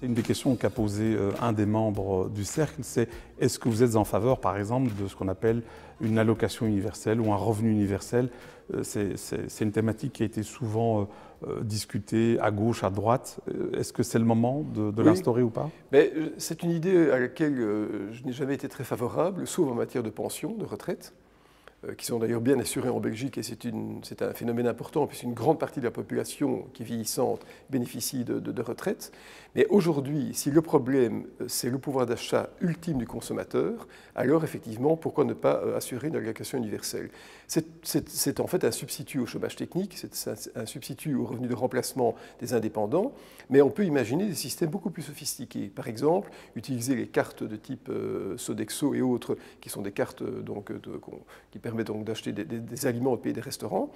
Une des questions qu'a posé un des membres du cercle, c'est est-ce que vous êtes en faveur, par exemple, de ce qu'on appelle une allocation universelle ou un revenu universel? C'est une thématique qui a été souvent discutée à gauche, à droite. Est-ce que c'est le moment de Oui, l'instaurer ou pas? mais c'est une idée à laquelle je n'ai jamais été très favorable, sauf en matière de pension, de retraite, qui sont d'ailleurs bien assurées en Belgique, et c'est un phénomène important, puisqu'une grande partie de la population qui est vieillissante bénéficie de retraite. Mais aujourd'hui, si le problème, c'est le pouvoir d'achat ultime du consommateur, alors effectivement, pourquoi ne pas assurer une allocation universelle? C'est en fait un substitut au chômage technique, c'est un substitut au revenu de remplacement des indépendants, mais on peut imaginer des systèmes beaucoup plus sophistiqués. Par exemple, utiliser les cartes de type Sodexo et autres, qui sont des cartes qui permettent donc d'acheter des aliments au pays des restaurants,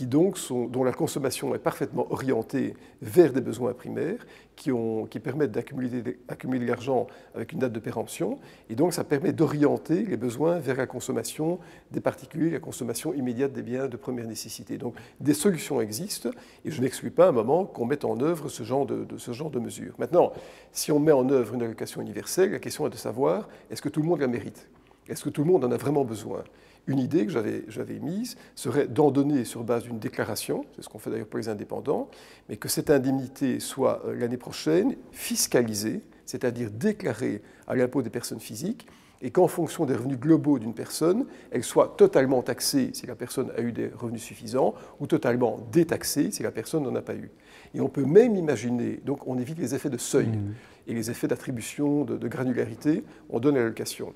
dont la consommation est parfaitement orientée vers des besoins primaires, qui permettent d'accumuler de l'argent avec une date de péremption, et donc ça permet d'orienter les besoins vers la consommation des particuliers, la consommation immédiate des biens de première nécessité. Donc des solutions existent, et je n'exclus pas un moment qu'on mette en œuvre ce genre de mesures. Maintenant, si on met en œuvre une allocation universelle, la question est de savoir, est-ce que tout le monde la mérite? Est-ce que tout le monde en a vraiment besoin? Une idée que j'avais mise serait d'en donner sur base d'une déclaration, c'est ce qu'on fait d'ailleurs pour les indépendants, mais que cette indemnité soit l'année prochaine fiscalisée, c'est-à-dire déclarée à l'impôt des personnes physiques, et qu'en fonction des revenus globaux d'une personne, elle soit totalement taxée si la personne a eu des revenus suffisants, ou totalement détaxée si la personne n'en a pas eu. Et on peut même imaginer, donc on évite les effets de seuil et les effets d'attribution, de granularité, on donne l'allocation.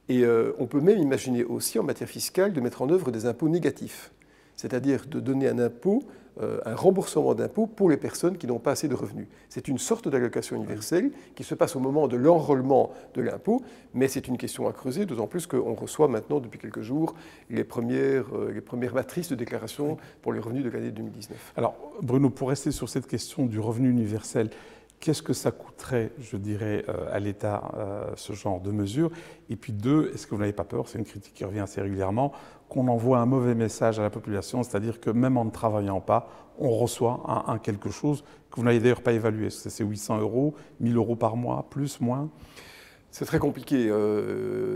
Et on peut même imaginer aussi, en matière fiscale, de mettre en œuvre des impôts négatifs, c'est-à-dire de donner un impôt, un remboursement d'impôts pour les personnes qui n'ont pas assez de revenus. C'est une sorte d'allocation universelle qui se passe au moment de l'enrôlement de l'impôt, mais c'est une question à creuser, d'autant plus qu'on reçoit maintenant, depuis quelques jours, les premières matrices de déclaration pour les revenus de l'année 2019. Alors, Bruno, pour rester sur cette question du revenu universel, qu'est-ce que ça coûterait, je dirais, à l'État, ce genre de mesures? Et puis deux, est-ce que vous n'avez pas peur, c'est une critique qui revient assez régulièrement, qu'on envoie un mauvais message à la population, c'est-à-dire que même en ne travaillant pas, on reçoit un quelque chose que vous n'avez d'ailleurs pas évalué. C'est 800 €, 1000 € par mois, plus, moins? C'est très compliqué.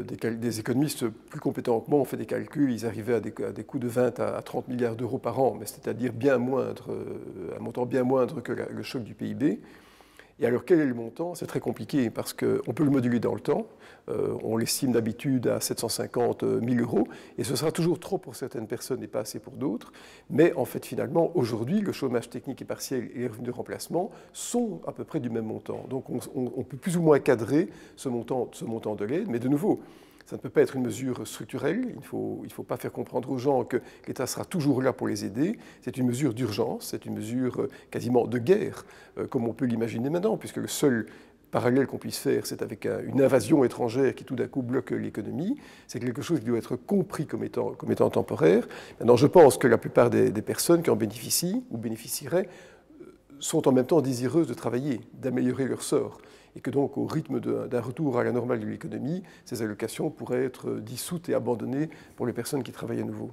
Des économistes plus compétents que moi ont fait des calculs. Ils arrivaient à des coûts de 20 à 30 milliards d'euros par an, mais c'est-à-dire bien moindre, un montant bien moindre que le choc du PIB. Et alors, quel est le montant? C'est très compliqué parce qu'on peut le moduler dans le temps. On l'estime d'habitude à 750 000 €, et ce sera toujours trop pour certaines personnes et pas assez pour d'autres. Mais en fait, finalement, aujourd'hui, le chômage technique et partiel et les revenus de remplacement sont à peu près du même montant. Donc, on peut plus ou moins cadrer ce montant de l'aide, mais de nouveau, ça ne peut pas être une mesure structurelle. Il ne faut pas faire comprendre aux gens que l'État sera toujours là pour les aider. C'est une mesure d'urgence, c'est une mesure quasiment de guerre, comme on peut l'imaginer maintenant, puisque le seul parallèle qu'on puisse faire, c'est avec une invasion étrangère qui tout d'un coup bloque l'économie. C'est quelque chose qui doit être compris comme étant temporaire. Maintenant, je pense que la plupart des personnes qui en bénéficient ou bénéficieraient sont en même temps désireuses de travailler, d'améliorer leur sort. Et que donc, au rythme d'un retour à la normale de l'économie, ces allocations pourraient être dissoutes et abandonnées pour les personnes qui travaillent à nouveau.